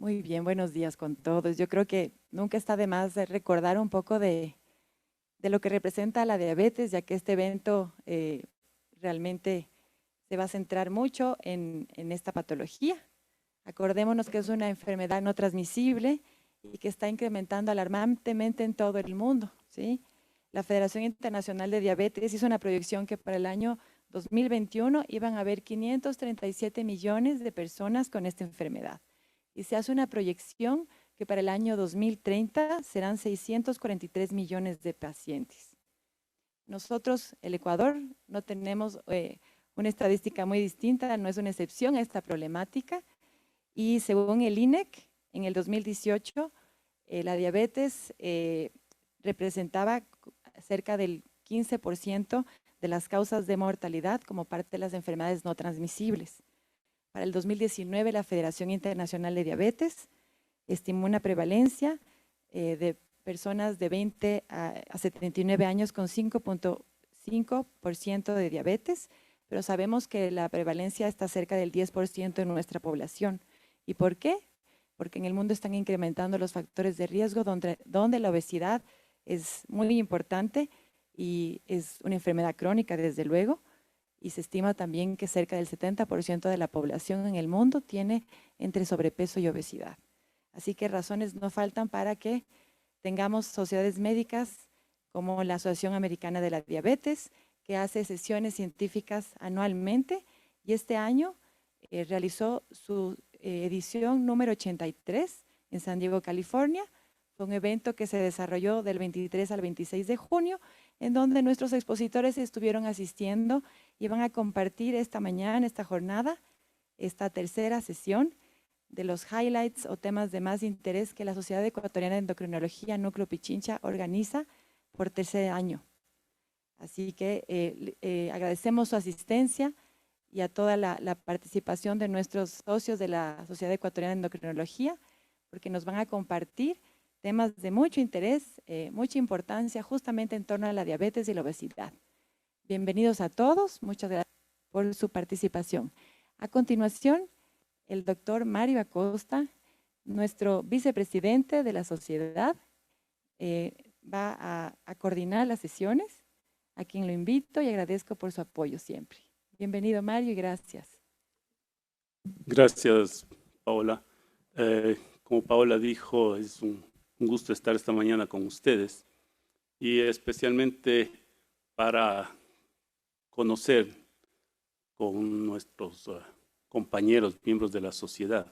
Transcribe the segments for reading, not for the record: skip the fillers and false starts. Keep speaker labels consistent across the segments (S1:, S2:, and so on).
S1: Muy bien, buenos días con todos. Yo creo que nunca está de más recordar un poco de lo que representa la diabetes, ya que este evento realmente se va a centrar mucho en esta patología. Acordémonos que es una enfermedad no transmisible y que está incrementando alarmantemente en todo el mundo, ¿sí? La Federación Internacional de Diabetes hizo una proyección que para el año 2021 iban a haber 537 millones de personas con esta enfermedad. Y se hace una proyección que para el año 2030 serán 643 millones de pacientes. Nosotros, el Ecuador, no tenemos una estadística muy distinta, no es una excepción a esta problemática. Y según el INEC, en el 2018, la diabetes representaba cerca del 15% de las causas de mortalidad como parte de las enfermedades no transmisibles. Para el 2019, la Federación Internacional de Diabetes estimó una prevalencia de personas de 20 a 79 años con 5.5% de diabetes, pero sabemos que la prevalencia está cerca del 10% en nuestra población. ¿Y por qué? Porque en el mundo están incrementando los factores de riesgo donde la obesidad es muy importante y es una enfermedad crónica, desde luego, y se estima también que cerca del 70% de la población en el mundo tiene entre sobrepeso y obesidad. Así que razones no faltan para que tengamos sociedades médicas como la Asociación Americana de la Diabetes, que hace sesiones científicas anualmente y este año realizó su edición número 83 en San Diego, California. Fue un evento que se desarrolló del 23 al 26 de junio, en donde nuestros expositores estuvieron asistiendo y van a compartir esta mañana, esta jornada, esta tercera sesión de los highlights o temas de más interés que la Sociedad Ecuatoriana de Endocrinología Núcleo Pichincha organiza por tercer año. Así que agradecemos su asistencia y a toda la participación de nuestros socios de la Sociedad Ecuatoriana de Endocrinología, porque nos van a compartir temas de mucho interés, mucha importancia justamente en torno a la diabetes y la obesidad. Bienvenidos a todos, muchas gracias por su participación. A continuación, el doctor Mario Acosta, nuestro vicepresidente de la sociedad, va a coordinar las sesiones, a quien lo invito y agradezco por su apoyo siempre. Bienvenido, Mario, y gracias.
S2: Gracias, Paola. Como Paola dijo, es un gusto estar esta mañana con ustedes y especialmente para conocer con nuestros compañeros, miembros de la sociedad,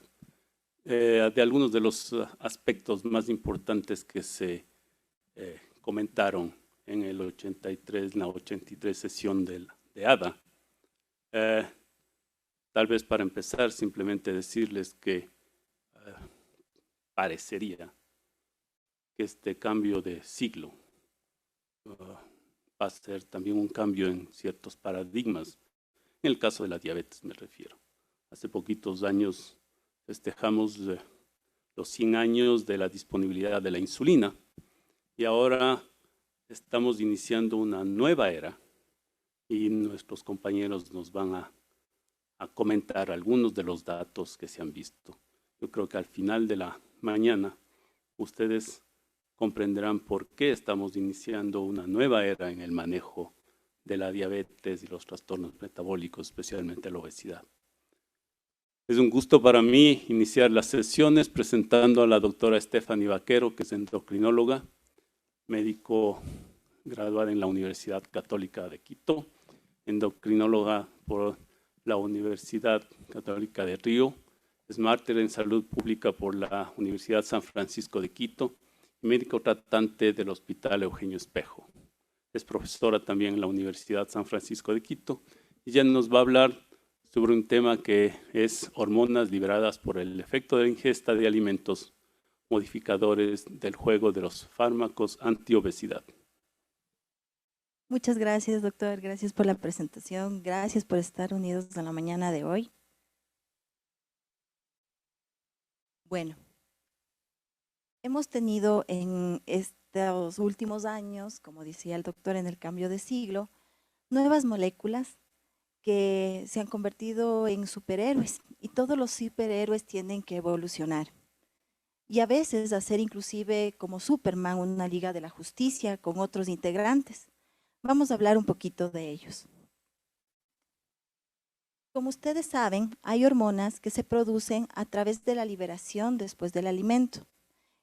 S2: de algunos de los aspectos más importantes que se comentaron en el 83, la 83 sesión de ADA. Tal vez para empezar, simplemente decirles que parecería que este cambio de siglo va a ser también un cambio en ciertos paradigmas. En el caso de la diabetes me refiero. Hace poquitos años festejamos los 100 años de la disponibilidad de la insulina y ahora estamos iniciando una nueva era y nuestros compañeros nos van a comentar algunos de los datos que se han visto. Yo creo que al final de la mañana ustedes comprenderán por qué estamos iniciando una nueva era en el manejo de la diabetes y los trastornos metabólicos, especialmente la obesidad. Es un gusto para mí iniciar las sesiones presentando a la doctora Stephanie Vaquero, que es endocrinóloga, médico graduada en la Universidad Católica de Quito, endocrinóloga por la Universidad Católica de Río, es mártir en salud pública por la Universidad San Francisco de Quito y médico tratante del Hospital Eugenio Espejo. Es profesora también en la Universidad San Francisco de Quito y ya nos va a hablar sobre un tema que es hormonas liberadas por el efecto de la ingesta de alimentos modificadores del juego de los fármacos antiobesidad.
S3: Muchas gracias, doctor. Gracias por la presentación. Gracias por estar unidos en la mañana de hoy. Bueno, hemos tenido en estos últimos años, como decía el doctor, en el cambio de siglo, nuevas moléculas que se han convertido en superhéroes y todos los superhéroes tienen que evolucionar. y a veces hacer inclusive como Superman una Liga de la Justicia con otros integrantes. Vamos a hablar un poquito de ellos. Como ustedes saben, hay hormonas que se producen a través de la liberación después del alimento.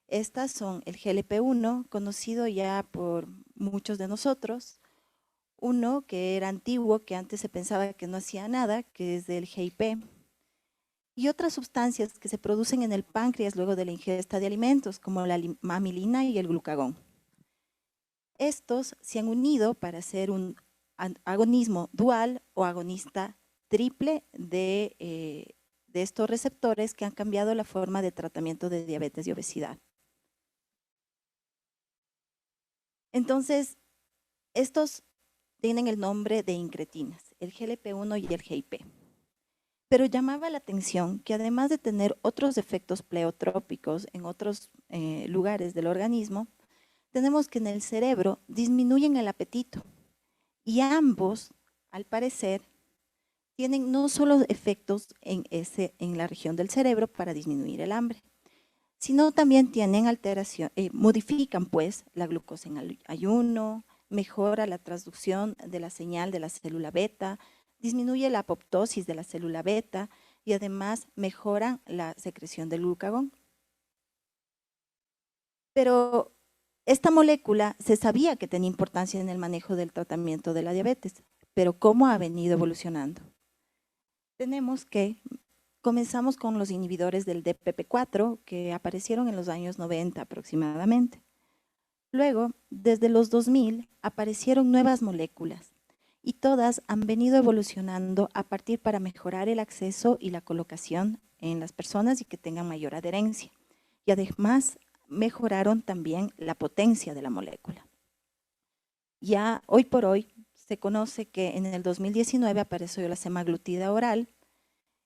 S3: Estas son el GLP-1, conocido ya por muchos de nosotros, uno que era antiguo, que antes se pensaba que no hacía nada, que es del GIP, y otras sustancias que se producen en el páncreas luego de la ingesta de alimentos, como la amilina y el glucagón. Estos se han unido para hacer un agonismo dual o agonista triple de estos receptores que han cambiado la forma de tratamiento de diabetes y obesidad. Entonces, estos tienen el nombre de incretinas, el GLP-1 y el GIP. Pero llamaba la atención que además de tener otros efectos pleotrópicos en otros lugares del organismo, tenemos que en el cerebro disminuyen el apetito. Y ambos, al parecer, tienen no solo efectos en la región del cerebro para disminuir el hambre, sino también tienen alteración, modifican pues la glucosa en ayuno, mejora la transducción de la señal de la célula beta, disminuye la apoptosis de la célula beta y además mejoran la secreción del glucagón. Pero esta molécula se sabía que tenía importancia en el manejo del tratamiento de la diabetes, pero ¿cómo ha venido evolucionando? Tenemos que comenzamos con los inhibidores del DPP4 que aparecieron en los años 90 aproximadamente. Luego, desde los 2000, aparecieron nuevas moléculas y todas han venido evolucionando a partir para mejorar el acceso y la colocación en las personas y que tengan mayor adherencia. Y además mejoraron también la potencia de la molécula. Ya hoy por hoy se conoce que en el 2019 apareció la semaglutida oral,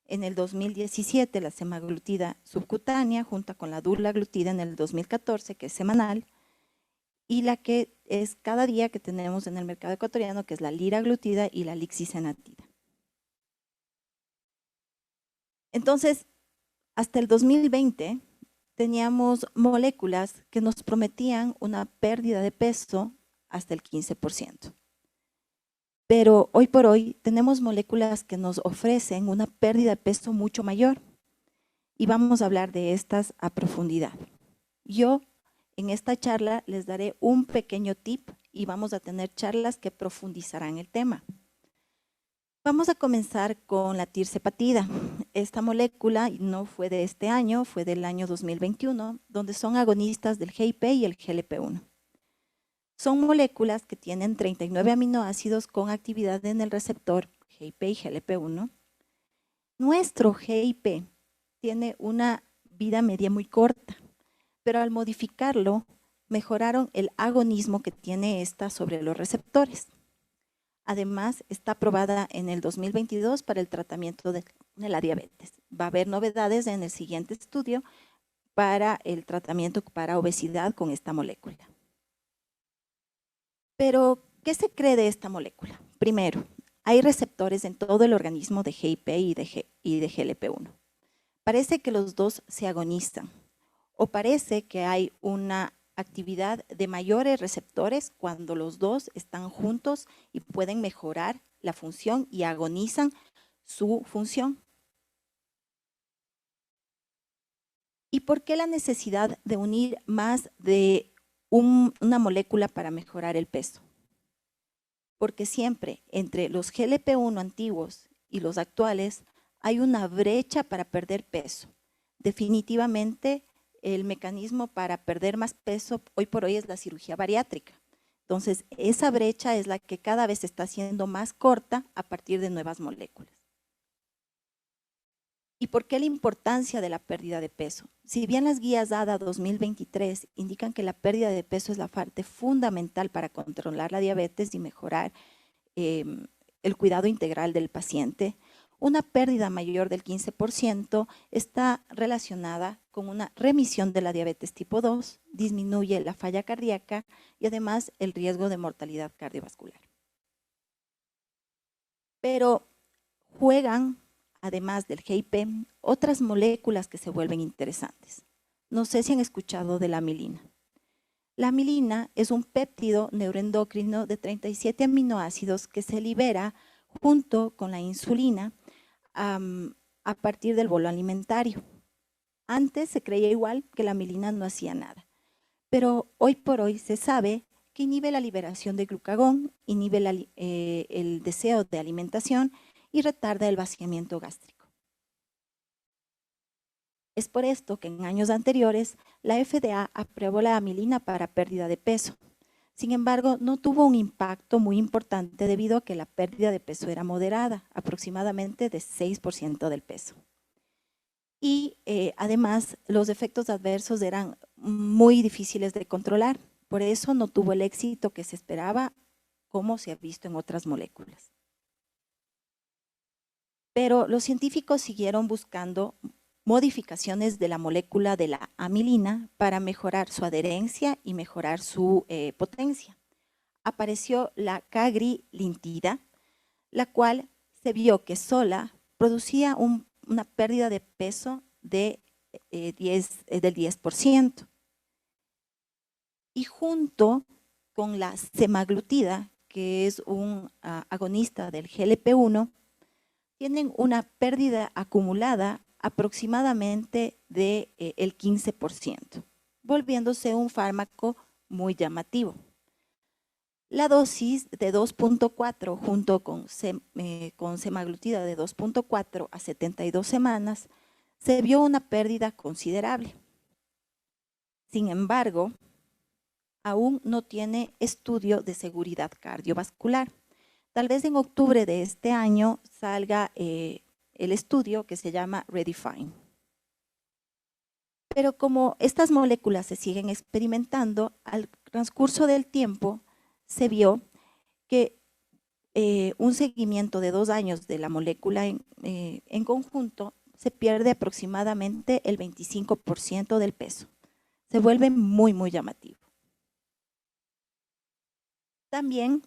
S3: en el 2017 la semaglutida subcutánea junto con la dulaglutida en el 2014, que es semanal, y la que es cada día que tenemos en el mercado ecuatoriano, que es la liraglutida y la lixisenatida. Entonces, hasta el 2020 teníamos moléculas que nos prometían una pérdida de peso hasta el 15%. Pero hoy por hoy tenemos moléculas que nos ofrecen una pérdida de peso mucho mayor y vamos a hablar de estas a profundidad. Yo en esta charla les daré un pequeño tip y vamos a tener charlas que profundizarán el tema. Vamos a comenzar con la tirzepatida. Esta molécula no fue de este año, fue del año 2021, donde son agonistas del GIP y el GLP-1. Son moléculas que tienen 39 aminoácidos con actividad en el receptor GIP y GLP-1. Nuestro GIP tiene una vida media muy corta, pero al modificarlo, mejoraron el agonismo que tiene esta sobre los receptores. Además, está aprobada en el 2022 para el tratamiento de la diabetes. Va a haber novedades en el siguiente estudio para el tratamiento para obesidad con esta molécula. Pero, ¿qué se cree de esta molécula? Primero, hay receptores en todo el organismo de GIP y de GLP-1. Parece que los dos se agonizan o parece que hay una actividad de mayores receptores cuando los dos están juntos y pueden mejorar la función y agonizan su función. ¿Y por qué la necesidad de unir más de una molécula para mejorar el peso? Porque siempre entre los GLP-1 antiguos y los actuales hay una brecha para perder peso. Definitivamente el mecanismo para perder más peso hoy por hoy es la cirugía bariátrica. Entonces, esa brecha es la que cada vez se está haciendo más corta a partir de nuevas moléculas. ¿Y por qué la importancia de la pérdida de peso? Si bien las guías ADA 2023 indican que la pérdida de peso es la parte fundamental para controlar la diabetes y mejorar el cuidado integral del paciente, una pérdida mayor del 15% está relacionada con una remisión de la diabetes tipo 2, disminuye la falla cardíaca y además el riesgo de mortalidad cardiovascular. Pero juegan, además del GIP, otras moléculas que se vuelven interesantes. No sé si han escuchado de la amilina. La amilina es un péptido neuroendocrino de 37 aminoácidos que se libera junto con la insulina a partir del bolo alimentario. Antes se creía igual que la amilina no hacía nada, pero hoy por hoy se sabe que inhibe la liberación de glucagón, inhibe el deseo de alimentación y retarda el vaciamiento gástrico. Es por esto que en años anteriores la FDA aprobó la amilina para pérdida de peso. Sin embargo, no tuvo un impacto muy importante debido a que la pérdida de peso era moderada, aproximadamente de 6% del peso. Y además, los efectos adversos eran muy difíciles de controlar. Por eso no tuvo el éxito que se esperaba, como se ha visto en otras moléculas. Pero los científicos siguieron buscando modificaciones de la molécula de la amilina para mejorar su adherencia y mejorar su potencia. Apareció la cagrelintida, la cual se vio que sola producía una pérdida de peso del 10%. Y junto con la semaglutida, que es un agonista del GLP-1, tienen una pérdida acumulada aproximadamente del 15%, volviéndose un fármaco muy llamativo. La dosis de 2.4 junto con semaglutida de 2.4 a 72 semanas se vio una pérdida considerable. Sin embargo, aún no tiene estudio de seguridad cardiovascular. Tal vez en octubre de este año salga el estudio que se llama Redefine. Pero como estas moléculas se siguen experimentando, al transcurso del tiempo se vio que un seguimiento de 2 años de la molécula en conjunto se pierde aproximadamente el 25% del peso. Se vuelve muy, muy llamativo. También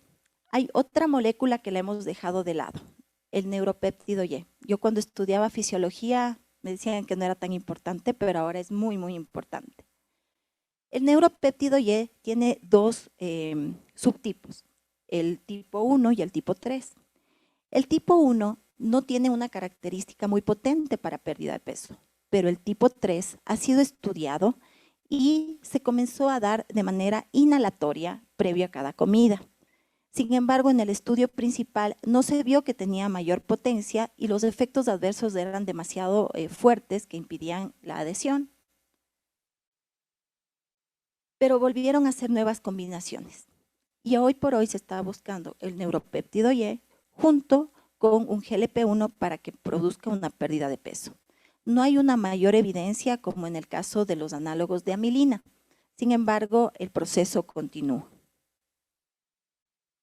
S3: hay otra molécula que la hemos dejado de lado, el neuropéptido Y. Yo cuando estudiaba fisiología me decían que no era tan importante, pero ahora es muy, muy importante. El neuropéptido Y tiene 2 subtipos, el tipo 1 y el tipo 3. El tipo 1 no tiene una característica muy potente para pérdida de peso, pero el tipo 3 ha sido estudiado y se comenzó a dar de manera inhalatoria previo a cada comida. Sin embargo, en el estudio principal no se vio que tenía mayor potencia y los efectos adversos eran demasiado fuertes que impidían la adhesión. Pero volvieron a hacer nuevas combinaciones. Y hoy por hoy se está buscando el neuropéptido Y junto con un GLP-1 para que produzca una pérdida de peso. No hay una mayor evidencia como en el caso de los análogos de amilina. Sin embargo, el proceso continúa.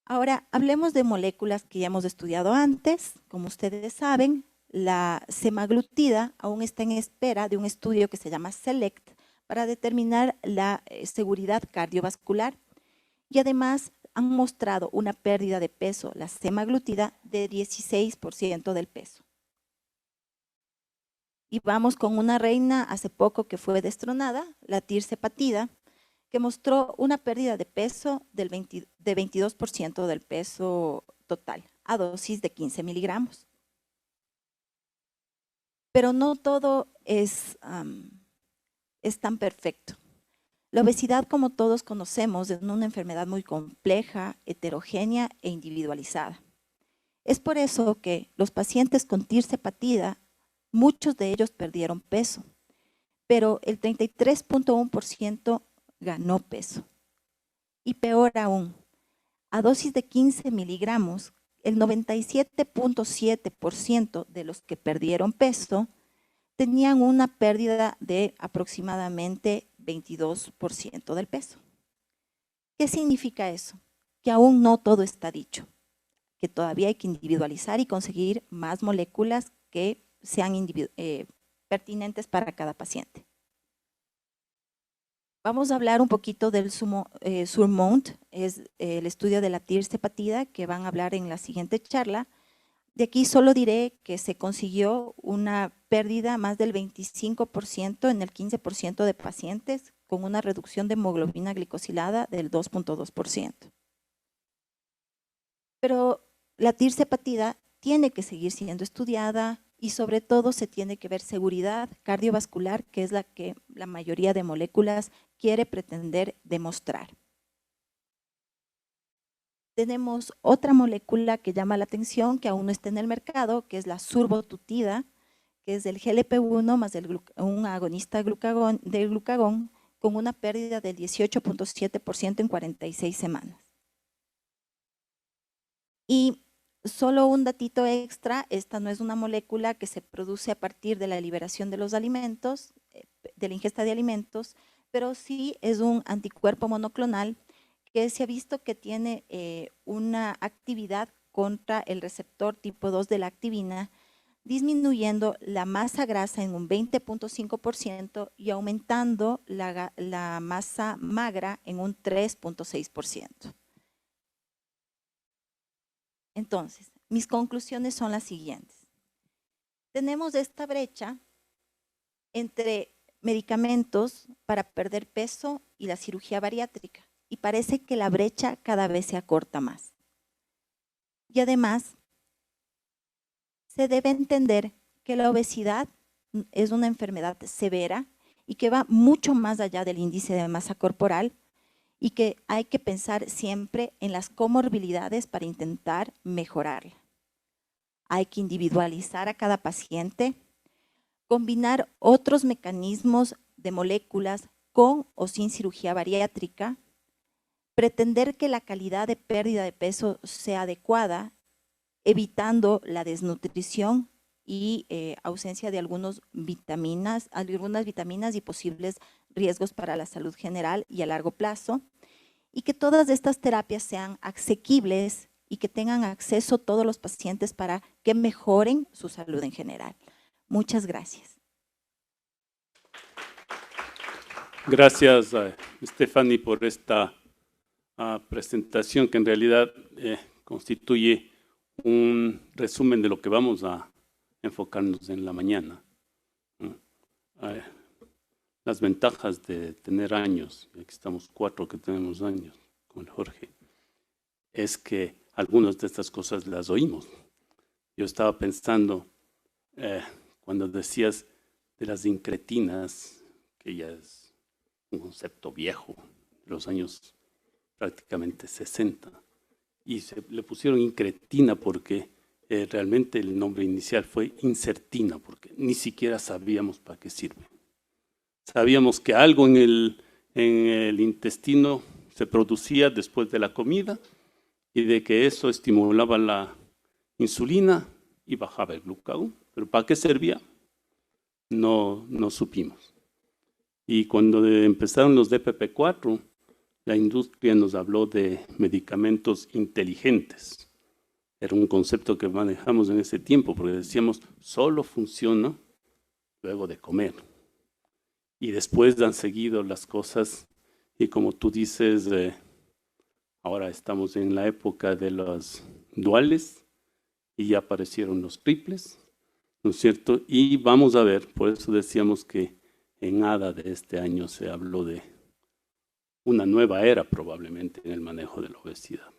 S3: Ahora, hablemos de moléculas que ya hemos estudiado antes. Como ustedes saben, la semaglutida aún está en espera de un estudio que se llama SELECT para determinar la seguridad cardiovascular. Y además han mostrado una pérdida de peso, la semaglutida, de 16% del peso. Y vamos con una reina hace poco que fue destronada, la tirzepatida, que mostró una pérdida de peso de 22% del peso total, a dosis de 15 miligramos. Pero no todo es tan perfecto. La obesidad, como todos conocemos, es una enfermedad muy compleja, heterogénea e individualizada. Es por eso que los pacientes con tirzepatida, muchos de ellos perdieron peso, pero el 33.1% ganó peso. Y peor aún, a dosis de 15 miligramos, el 97.7% de los que perdieron peso tenían una pérdida de aproximadamente 22% del peso. ¿Qué significa eso? Que aún no todo está dicho, que todavía hay que individualizar y conseguir más moléculas que sean pertinentes para cada paciente. Vamos a hablar un poquito del SURMOUNT, es el estudio de la tirzepatida que van a hablar en la siguiente charla. De aquí solo diré que se consiguió una pérdida más del 25% en el 15% de pacientes, con una reducción de hemoglobina glicosilada del 2.2%. Pero la tirsepatida tiene que seguir siendo estudiada y sobre todo se tiene que ver seguridad cardiovascular, que es la que la mayoría de moléculas quiere pretender demostrar. Tenemos otra molécula que llama la atención, que aún no está en el mercado, que es la surbotutida, que es del GLP-1 más un agonista del glucagón, con una pérdida del 18.7% en 46 semanas. Y solo un datito extra, esta no es una molécula que se produce a partir de la liberación de los alimentos, de la ingesta de alimentos, pero sí es un anticuerpo monoclonal que se ha visto que tiene una actividad contra el receptor tipo 2 de la activina, disminuyendo la masa grasa en un 20.5% y aumentando la masa magra en un 3.6%. Entonces, mis conclusiones son las siguientes. Tenemos esta brecha entre medicamentos para perder peso y la cirugía bariátrica, y parece que la brecha cada vez se acorta más. Y además, se debe entender que la obesidad es una enfermedad severa y que va mucho más allá del índice de masa corporal y que hay que pensar siempre en las comorbilidades para intentar mejorarla. Hay que individualizar a cada paciente, combinar otros mecanismos de moléculas con o sin cirugía bariátrica, pretender que la calidad de pérdida de peso sea adecuada, evitando la desnutrición y ausencia de algunas vitaminas y posibles riesgos para la salud general y a largo plazo, y que todas estas terapias sean asequibles y que tengan acceso todos los pacientes para que mejoren su salud en general. Muchas gracias.
S2: Gracias, Stephanie, por esta presentación que en realidad constituye un resumen de lo que vamos a enfocarnos en la mañana. Las ventajas de tener años, y aquí estamos 4 que tenemos años con Jorge, es que algunas de estas cosas las oímos. Yo estaba pensando, cuando decías de las incretinas, que ya es un concepto viejo, de los años prácticamente 60, y le pusieron incretina porque realmente el nombre inicial fue insertina, porque ni siquiera sabíamos para qué sirve. Sabíamos que algo en el intestino se producía después de la comida y de que eso estimulaba la insulina y bajaba el glucagón. ¿Pero para qué servía? No supimos. Y cuando empezaron los DPP-4, la industria nos habló de medicamentos inteligentes. Era un concepto que manejamos en ese tiempo porque decíamos, solo funciona luego de comer. Y después han seguido las cosas y como tú dices, ahora estamos en la época de los duales y ya aparecieron los triples, ¿no es cierto? Y vamos a ver, por eso decíamos que en ADA de este año se habló de una nueva era probablemente en el manejo de la obesidad.